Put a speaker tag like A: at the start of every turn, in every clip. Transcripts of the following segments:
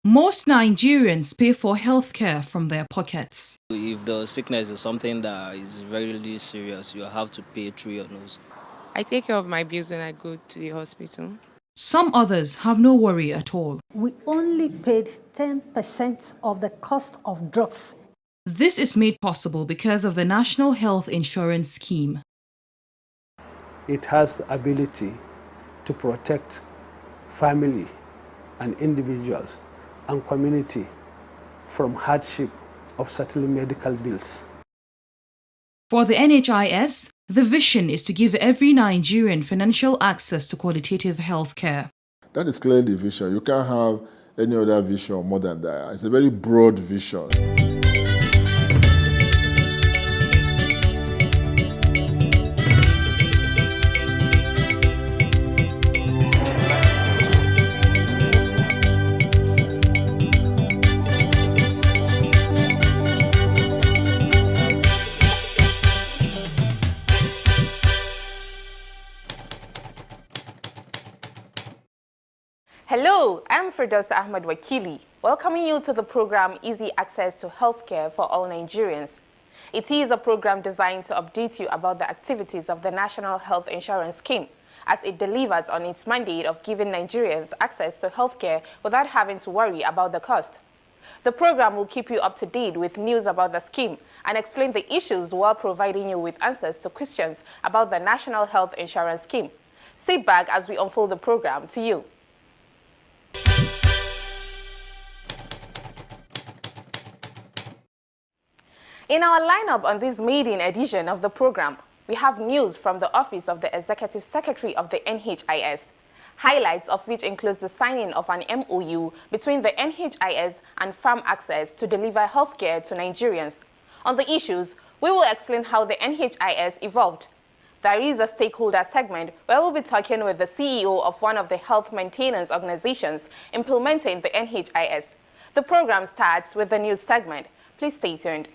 A: Most Nigerians pay for healthcare from their pockets.
B: If the sickness is something that is very serious, you have to pay through your nose.
C: I take care of my bills when I go to the hospital.
A: Some others have no worry at all.
D: We only paid 10% of the cost of drugs.
A: This is made possible because of the National Health Insurance Scheme.
E: It has the ability to protect family and individuals and community from hardship of settling medical bills.
A: For the NHIS, the vision is to give every Nigerian financial access to qualitative health care.
F: That is clearly the vision. You can't have any other vision more than that. It's a very broad vision.
G: Hello, I'm Firdausa Ahmed Wakili, welcoming you to the program Easy Access to Healthcare for All Nigerians. It is a program designed to update you about the activities of the National Health Insurance Scheme as it delivers on its mandate of giving Nigerians access to healthcare without having to worry about the cost. The program will keep you up to date with news about the scheme and explain the issues while providing you with answers to questions about the National Health Insurance Scheme. Sit back as we unfold the program to you. In our lineup on this maiden edition of the program, we have news from the Office of the Executive Secretary of the NHIS, highlights of which includes the signing of an MOU between the NHIS and Farm Access to deliver healthcare to Nigerians. On the issues, we will explain how the NHIS evolved. There is a stakeholder segment where we'll be talking with the CEO of one of the health maintenance organizations implementing the NHIS. The program starts with the news segment. Please stay tuned.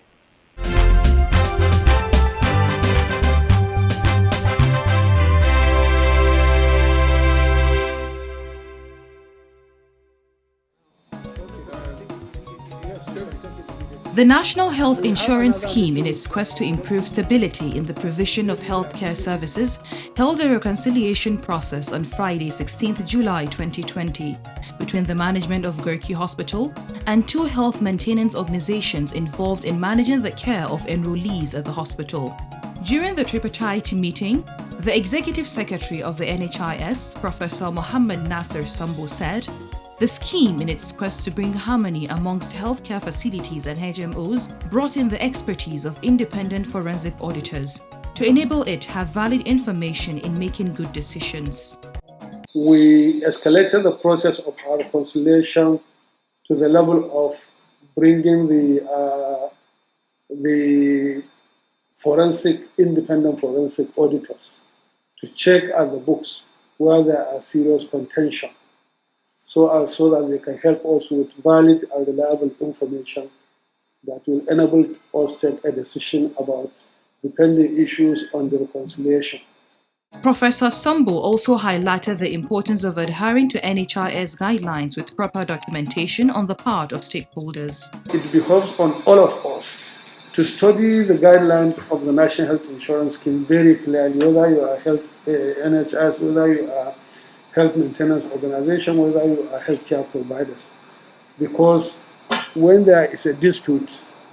A: The National Health Insurance Scheme, in its quest to improve stability in the provision of healthcare services, held a reconciliation process on Friday, 16th July 2020, between the management of Garki Hospital and two health maintenance organizations involved in managing the care of enrollees at the hospital. During the tripartite meeting, the Executive Secretary of the NHIS, Professor Mohammed Nasser Sambo, said, "The scheme, in its quest to bring harmony amongst healthcare facilities and HMOs, brought in the expertise of independent forensic auditors to enable it have valid information in making good decisions."
H: We escalated the process of our reconciliation to the level of bringing the independent forensic auditors to check at the books where there are serious contention, so that they can help us with valid and reliable information that will enable us to take a decision about the pending issues on the reconciliation.
A: Professor Sambo also highlighted the importance of adhering to NHIS guidelines with proper documentation on the part of stakeholders.
H: It behoves on all of us to study the guidelines of the National Health Insurance Scheme very clearly, whether you are NHIS, whether you are health maintenance organization, whether you are healthcare providers. Because when there is a dispute,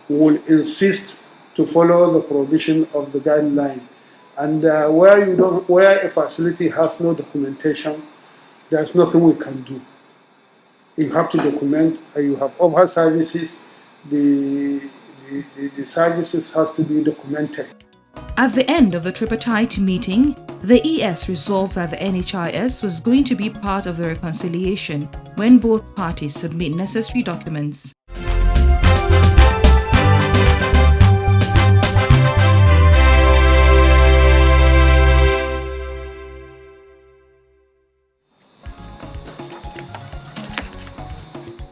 H: we will insist to follow the provision of the guideline. And where a facility has no documentation, there's nothing we can do. You have to document. You have over services. The services has to be documented.
A: At the end of the tripartite meeting, the ES resolved that the NHIS was going to be part of the reconciliation when both parties submit necessary documents.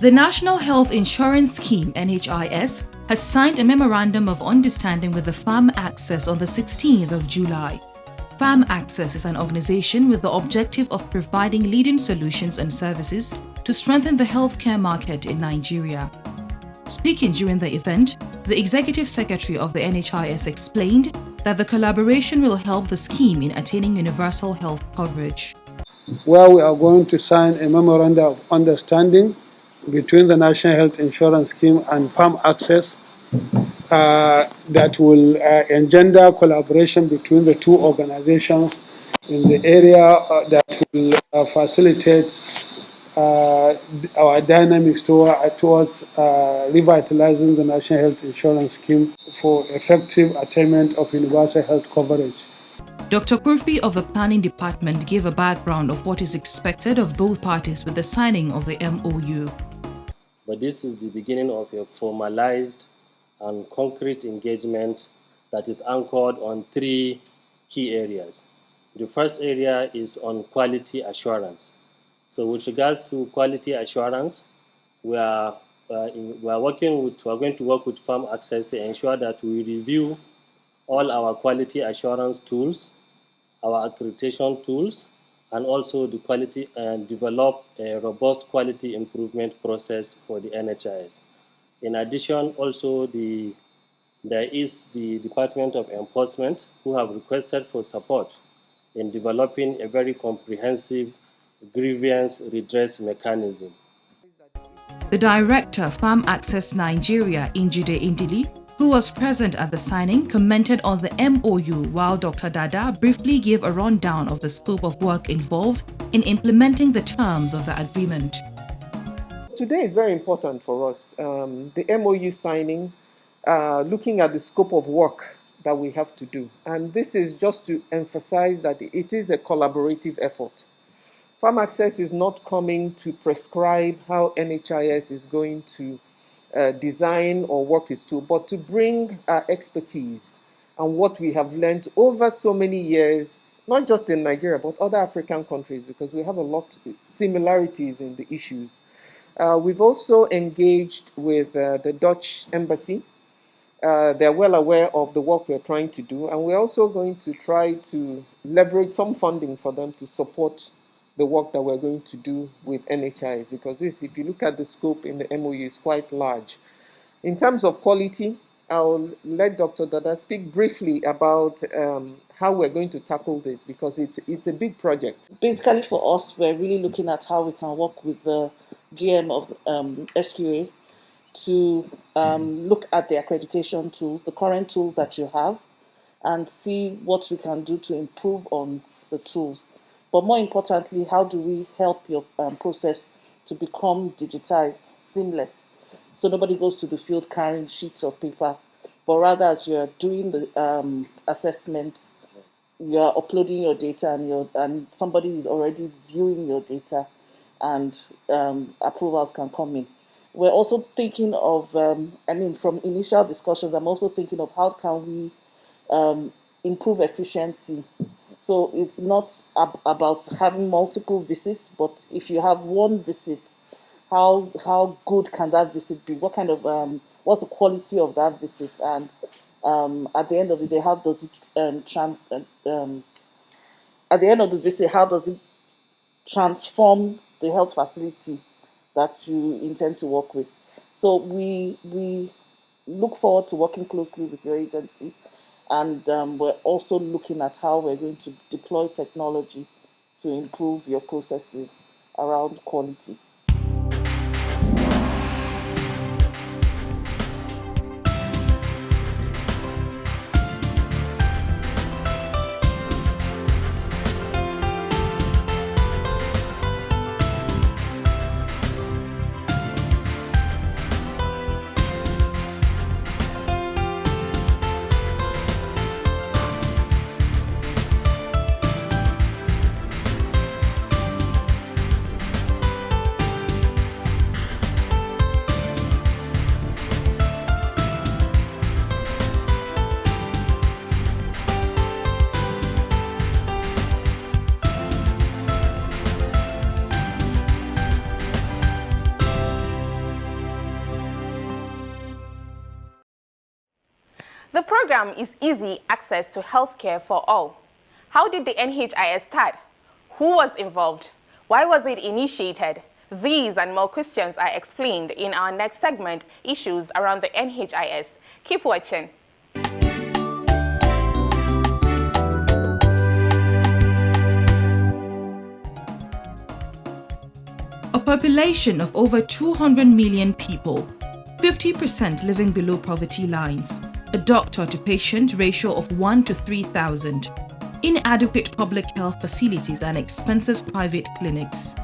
A: The National Health Insurance Scheme, NHIS, has signed a Memorandum of Understanding with the Farm Access on the 16th of July. Farm Access is an organization with the objective of providing leading solutions and services to strengthen the healthcare market in Nigeria. Speaking during the event, the Executive Secretary of the NHIS explained that the collaboration will help the scheme in attaining universal health coverage.
H: Where we are going to sign a memorandum of understanding between the National Health Insurance Scheme and Farm Access that will engender collaboration between the two organizations in the area that will facilitate our dynamics towards revitalizing the National Health Insurance Scheme for effective attainment of universal health coverage.
A: Dr. Kurfi of the Planning Department gave a background of what is expected of both parties with the signing of the MOU.
I: But this is the beginning of a formalized and concrete engagement that is anchored on three key areas. The first area is on quality assurance. So with regards to quality assurance, we are going to work with Farm Access to ensure that we review all our quality assurance tools, our accreditation tools, and also the quality and develop a robust quality improvement process for the NHIS. In addition, also there is the Department of Enforcement who have requested for support in developing a very comprehensive grievance redress mechanism.
A: The Director, Farm Access Nigeria, Njide Indili, who was present at the signing, commented on the MOU, while Dr. Dada briefly gave a rundown of the scope of work involved in implementing the terms of the agreement.
J: Today is very important for us. The MOU signing, looking at the scope of work that we have to do. And this is just to emphasize that it is a collaborative effort. Farm Access is not coming to prescribe how NHIS is going to design or work its tool, but to bring our expertise and what we have learned over so many years, not just in Nigeria, but other African countries, because we have a lot of similarities in the issues. We've also engaged with the Dutch embassy. They're well aware of the work we're trying to do, and we're also going to try to leverage some funding for them to support the work that we're going to do with NHIS, because this, if you look at the scope in the MOU, is quite large. In terms of quality, I'll let Dr. Dada speak briefly about how we're going to tackle this, because it's a big project.
K: Basically for us, we're really looking at how we can work with the GM of SQA to look at the accreditation tools, the current tools that you have, and see what we can do to improve on the tools. But more importantly, how do we help your process to become digitized, seamless, so nobody goes to the field carrying sheets of paper, but rather as you're doing the assessment, you're uploading your data and somebody is already viewing your data, and approvals can come in. We're also thinking of, from initial discussions, I'm also thinking of how can we improve efficiency. So it's not about having multiple visits, but if you have one visit, how good can that visit be? What kind of what's the quality of that visit? And at the end of the day, how does it at the end of the visit, how does it transform the health facility that you intend to work with? So we look forward to working closely with your agency. And we're also looking at how we're going to deploy technology to improve your processes around quality.
G: The program is easy access to healthcare for all. How did the NHIS start? Who was involved? Why was it initiated? These and more questions are explained in our next segment, Issues Around the NHIS. Keep watching.
A: A population of over 200 million people, 50% living below poverty lines, a doctor-to-patient ratio of 1 to 3,000, inadequate public health facilities and expensive private clinics.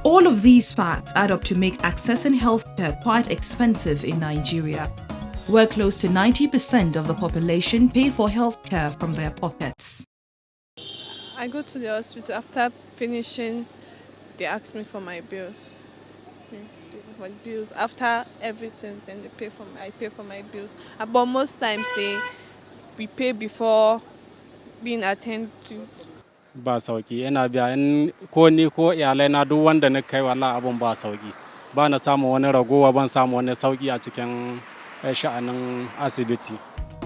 A: All of these facts add up to make accessing healthcare quite expensive in Nigeria, where close to 90% of the population pay for healthcare from their pockets.
L: I go to the hospital after finishing. They ask me for my bills. After everything, then I pay for my bills. But most times we pay before being attended to.
M: Ba sauki ina biya in ko ni ko iyalai na duk wanda na kai wallahi abun ba sauki. Ba na samu wani ragowa ban samu wani sauki a cikin sha'anin asibiti.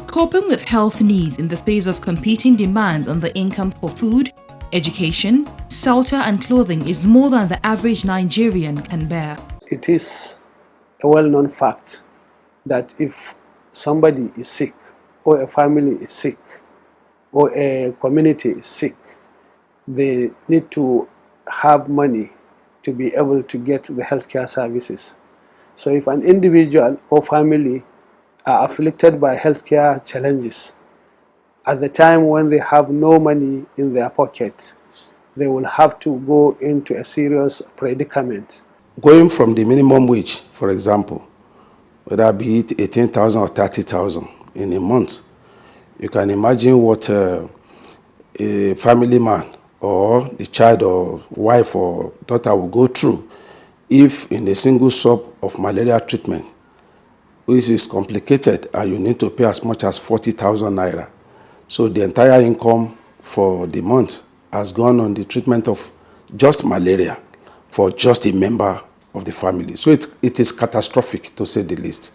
A: Coping with health needs in the face of competing demands on the income for food, education, shelter and clothing is more than the average Nigerian can bear.
E: It is a well-known fact that if somebody is sick, or a family is sick, or a community is sick, they need to have money to be able to get the healthcare services. So if an individual or family are afflicted by healthcare challenges, at the time when they have no money in their pocket, they will have to go into a serious predicament.
N: Going from the minimum wage, for example, whether be it 18,000 or 30,000 in a month, you can imagine what a family man or the child or wife or daughter will go through if in a single sub of malaria treatment, which is complicated and you need to pay as much as 40,000 naira. So the entire income for the month has gone on the treatment of just malaria for just a member of the family. So it is catastrophic, to say the least.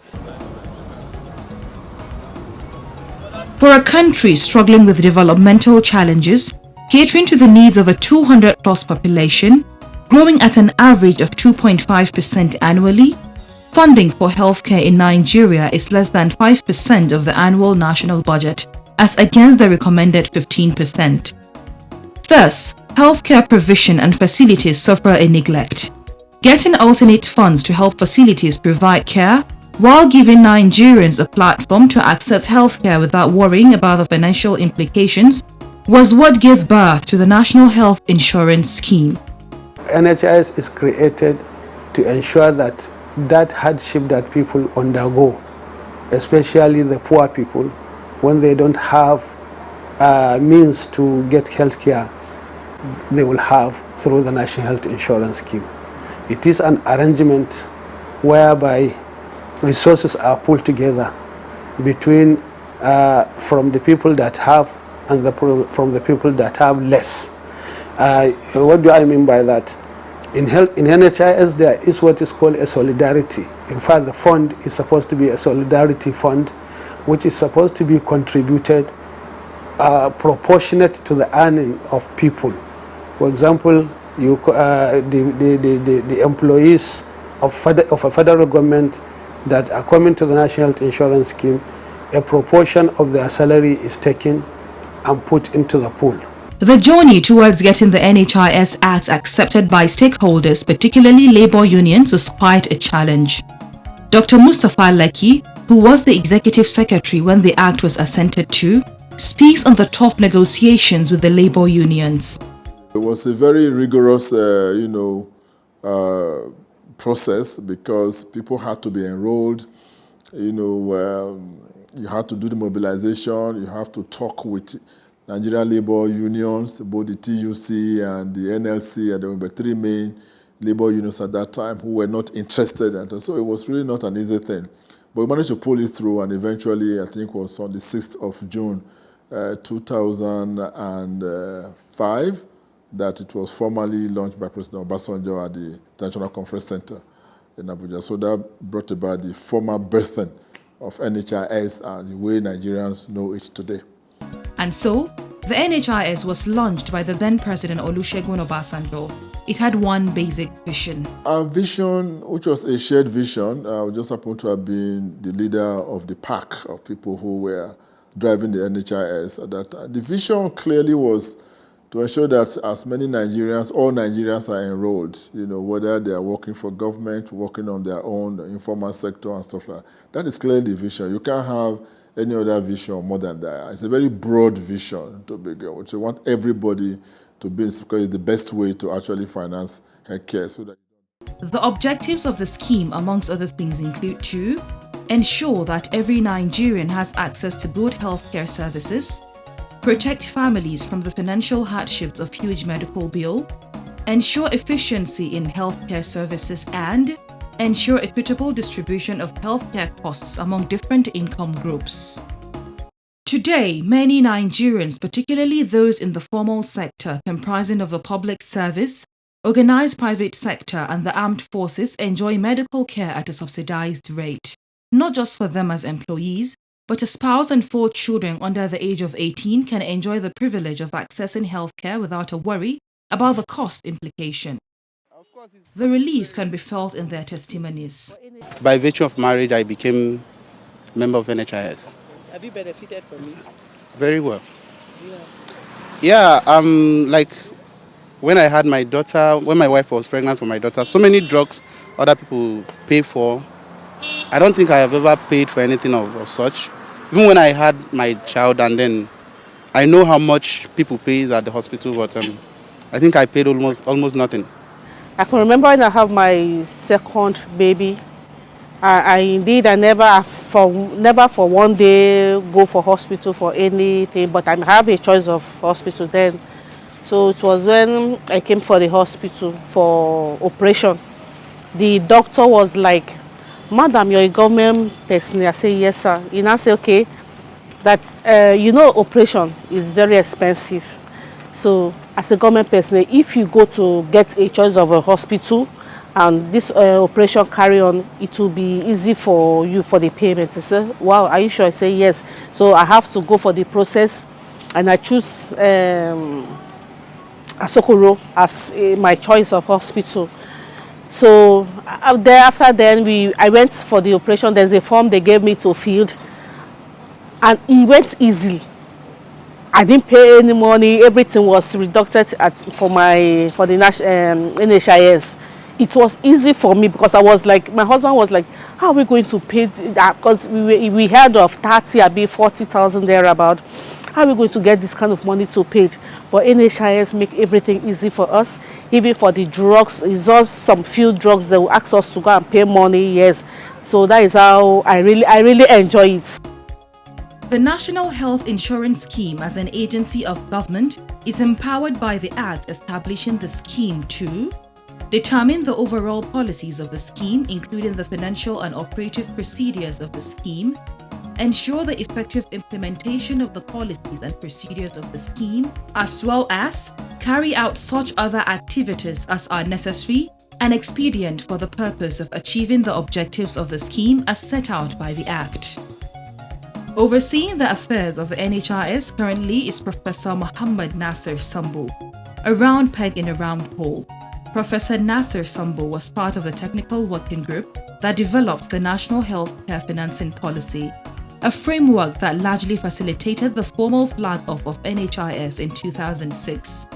A: For a country struggling with developmental challenges, catering to the needs of a 200-plus population, growing at an average of 2.5% annually, funding for healthcare in Nigeria is less than 5% of the annual national budget, as against the recommended 15%. Thus, healthcare provision and facilities suffer a neglect. Getting alternate funds to help facilities provide care while giving Nigerians a platform to access healthcare without worrying about the financial implications was what gave birth to the National Health Insurance Scheme.
E: NHIS is created to ensure that that hardship that people undergo, especially the poor people, when they don't have means to get health care, they will have through the National Health Insurance Scheme. It is an arrangement whereby resources are pulled together between from the people that have and from the people that have less. What do I mean by that? In NHIS there is what is called a solidarity. In fact, the fund is supposed to be a solidarity fund, which is supposed to be contributed proportionate to the earning of people. For example, the employees of a federal government that are coming to the National Health Insurance Scheme, a proportion of their salary is taken and put into the pool.
A: The journey towards getting the NHIS Act accepted by stakeholders, particularly labor unions, was quite a challenge. Dr. Mustapha Lekki, who was the executive secretary when the act was assented to, speaks on the tough negotiations with the labor unions.
F: It was a very rigorous, process because people had to be enrolled. You had to do the mobilization. You have to talk with Nigerian labor unions, both the TUC and the NLC, and there were three main labor unions at that time who were not interested. And so it was really not an easy thing. But we managed to pull it through, and eventually, I think it was on the 6th of June, 2005, that it was formally launched by President Obasanjo at the International Conference Center in Abuja. So that brought about the formal birthing of NHIS and the way Nigerians know it today.
A: And so, the NHIS was launched by the then President Olusegun Obasanjo. It had one basic vision.
F: Our vision, which was a shared vision, just happened to have been the leader of the pack of people who were driving the NHIS at that time. The vision clearly was to ensure that as many Nigerians, all Nigerians are enrolled, whether they are working for government, working on their own, informal sector and stuff like that. That is clearly the vision. You can't have any other vision more than that. It's a very broad vision to begin with. You want everybody to be, because it's the best way to actually finance healthcare. So that
A: the objectives of the scheme, amongst other things, include to ensure that every Nigerian has access to good healthcare services, protect families from the financial hardships of huge medical bill, ensure efficiency in healthcare services, and ensure equitable distribution of healthcare costs among different income groups. Today, many Nigerians, particularly those in the formal sector comprising of the public service, organized private sector and the armed forces, enjoy medical care at a subsidized rate, not just for them as employees, but a spouse and 4 children under the age of 18 can enjoy the privilege of accessing healthcare without a worry about the cost implication. The relief can be felt in their testimonies.
O: By virtue of marriage, I became a member of NHIS.
K: Have you benefited from it?
O: Very well. Yeah, like when I had my daughter, when my wife was pregnant for my daughter, so many drugs other people pay for. I don't think I have ever paid for anything of such. Even when I had my child, and then I know how much people pay at the hospital, but I think I paid almost nothing.
P: I can remember when I have my second baby. I never for one day go for hospital for anything, but I have a choice of hospital then. So it was when I came for the hospital for operation. The doctor was like, "Madam, you're a government person." I say, "Yes, sir." He now say, "Okay, that operation is very expensive. So as a government person, if you go to get a choice of a hospital and this operation carry on, it will be easy for you for the payment." I said, "Wow, are you sure?" I say, "Yes." So I have to go for the process, and I choose Asokoro as my choice of hospital. So after then I went for the operation. There's a form they gave me to fill, and it went easily. I didn't pay any money. Everything was deducted for the NHIS. It was easy for me because I was like, my husband was like, "How are we going to pay that?" Because we heard of 30, maybe 40,000 thereabout. How are we going to get this kind of money to pay it? But NHIS make everything easy for us. Even for the drugs, it's just some few drugs they will ask us to go and pay money. Yes, so that is how I really enjoy it.
A: The National Health Insurance Scheme, as an agency of government, is empowered by the Act establishing the scheme to determine the overall policies of the scheme, including the financial and operative procedures of the scheme, ensure the effective implementation of the policies and procedures of the scheme, as well as carry out such other activities as are necessary and expedient for the purpose of achieving the objectives of the scheme as set out by the Act. Overseeing the affairs of the NHIS currently is Professor Muhammad Nasser Sambo, a round peg in a round hole. Professor Nasser Sambo was part of the technical working group that developed the National Healthcare Financing Policy, a framework that largely facilitated the formal flag-off of NHIS in 2006.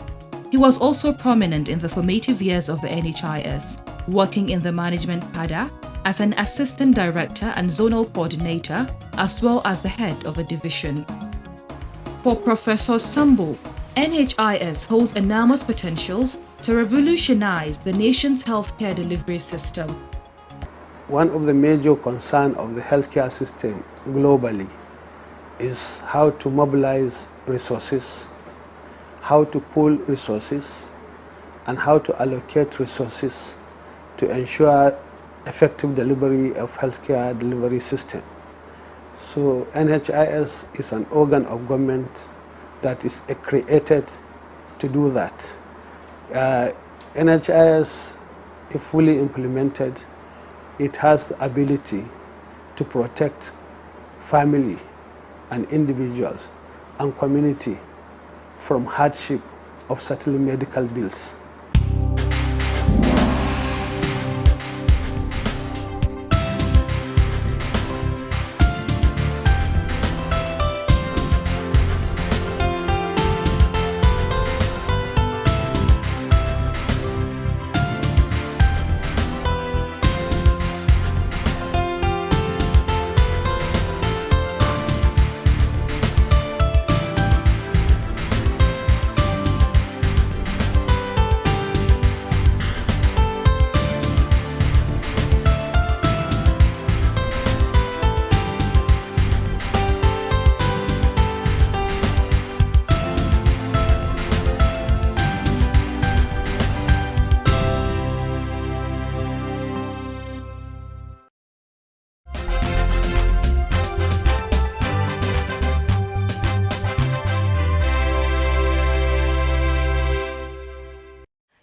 A: He was also prominent in the formative years of the NHIS, working in the management cadre as an assistant director and zonal coordinator, as well as the head of a division. For Professor Sambo, NHIS holds enormous potentials to revolutionize the nation's healthcare delivery system.
E: One of the major concerns of the healthcare system globally is how to mobilize resources, how to pool resources, and how to allocate resources to ensure effective delivery of healthcare delivery system. So NHIS is an organ of government that is created to do that. NHIS, if fully implemented, it has the ability to protect family and individuals and community from hardship of settling medical bills.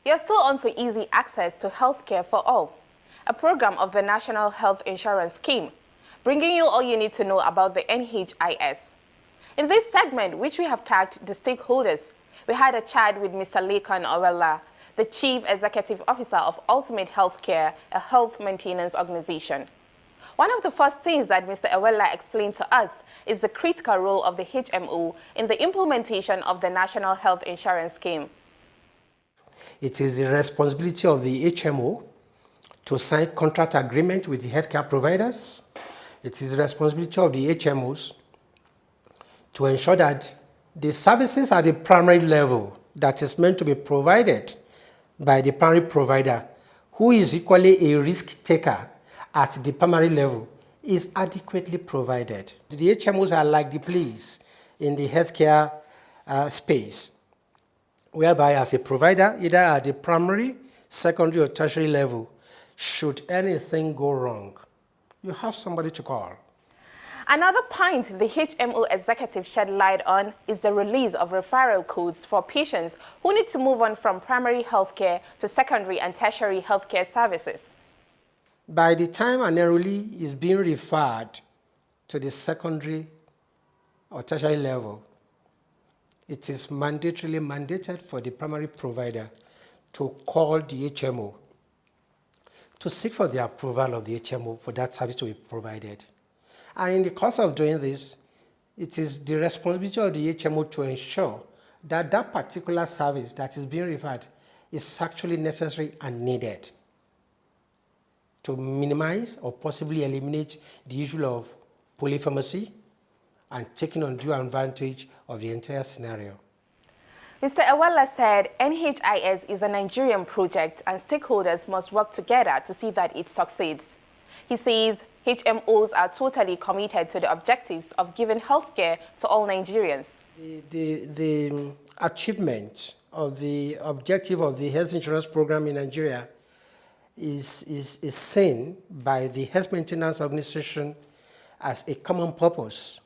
G: You're still on to Easy Access to Healthcare for All, a program of the National Health Insurance Scheme, bringing you all you need to know about the NHIS. In this segment, which we have tagged the stakeholders, we had a chat with Mr. Lekan Owella, the Chief Executive Officer of Ultimate Healthcare, a health maintenance organization. One of the first things that Mr. Owella explained to us is the critical role of the HMO in the implementation of the National Health Insurance Scheme.
Q: It is the responsibility of the HMO to sign contract agreement with the healthcare providers. It is the responsibility of the HMOs to ensure that the services at the primary level that is meant to be provided by the primary provider, who is equally a risk taker at the primary level, is adequately provided. The HMOs are like the police in the healthcare space, whereby as a provider, either at the primary, secondary, or tertiary level, should anything go wrong, you have somebody to call.
G: Another point the HMO executive shed light on is the release of referral codes for patients who need to move on from primary healthcare to secondary and tertiary healthcare services.
Q: By the time an enrollee is being referred to the secondary or tertiary level, it is mandatorily mandated for the primary provider to call the HMO to seek for the approval of the HMO for that service to be provided. And in the course of doing this, it is the responsibility of the HMO to ensure that that particular service that is being referred is actually necessary and needed to minimize or possibly eliminate the issue of polypharmacy and taking undue advantage of the entire scenario.
G: Mr. Owella said NHIS is a Nigerian project and stakeholders must work together to see that it succeeds. He says HMOs are totally committed to the objectives of giving healthcare to all Nigerians.
Q: The achievement of the objective of the health insurance program in Nigeria is seen by the health maintenance organization as a common purpose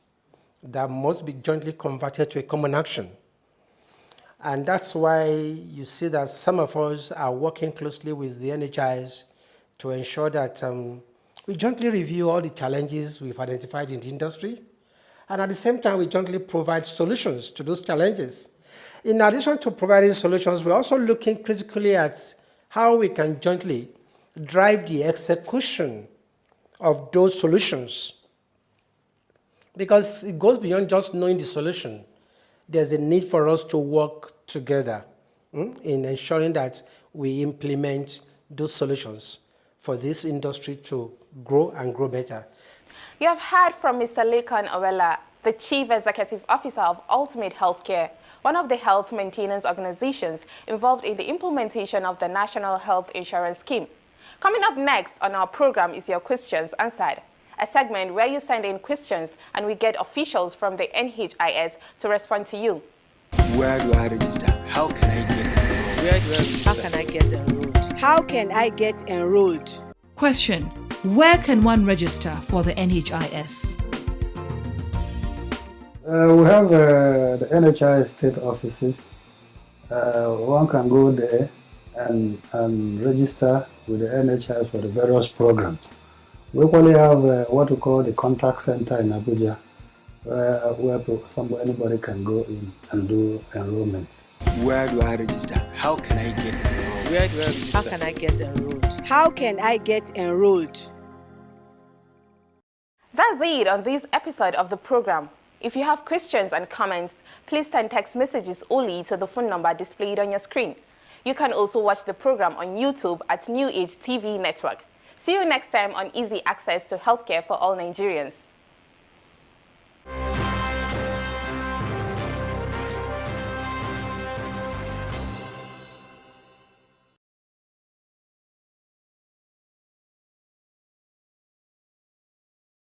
Q: that must be jointly converted to a common action. And that's why you see that some of us are working closely with the NHIS to ensure that we jointly review all the challenges we've identified in the industry, and at the same time, we jointly provide solutions to those challenges. In addition to providing solutions, we're also looking critically at how we can jointly drive the execution of those solutions. Because it goes beyond just knowing the solution. There's a need for us to work together in ensuring that we implement those solutions for this industry to grow and grow better.
G: You have heard from Mr. Lekan Owella, the Chief Executive Officer of Ultimate Healthcare, one of the health maintenance organizations involved in the implementation of the National Health Insurance Scheme. Coming up next on our program is Your Questions Answered, a segment where you send in questions and we get officials from the NHIS to respond to you.
R: Where do I register? How can I get enrolled? Where do I register?
S: How can I get enrolled? How can I get enrolled?
A: Question: where can one register for the NHIS?
H: We have the NHIS state offices. One can go there and register with the NHIS for the various programs. We equally have what we call the contact center in Abuja, where anybody can go in and do enrollment.
R: Where do I register? How can I get enrolled? Where do I register?
S: How can I get enrolled? How can I get enrolled?
G: That's it on this episode of the program. If you have questions and comments, please send text messages only to the phone number displayed on your screen. You can also watch the program on YouTube at Newage TV Network. See you next time on Easy Access to Healthcare for All Nigerians.